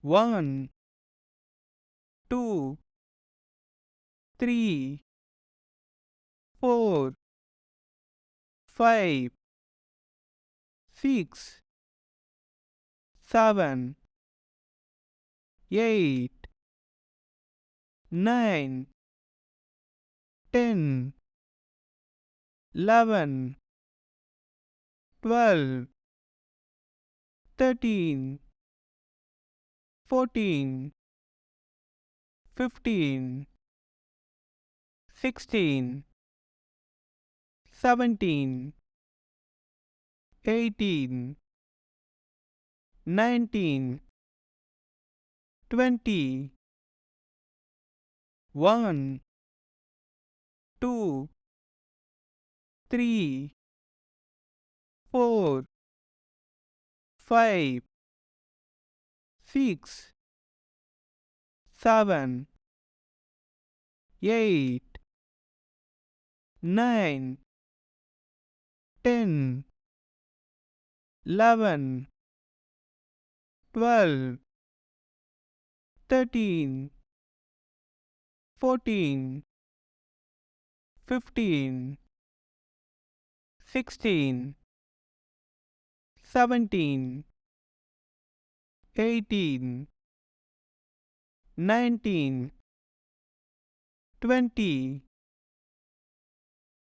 1, 2, 3, 4, 5, 6, 7, 8, 9, 10, 11, 12, 13, 14, 15, 16, 17, 18, 19, 20, 1, 2, 3, 4, 5, 6, 7, 8, 9, 10, 11, 12, 13, 14, 15, 16, 17, 18, 19, 20,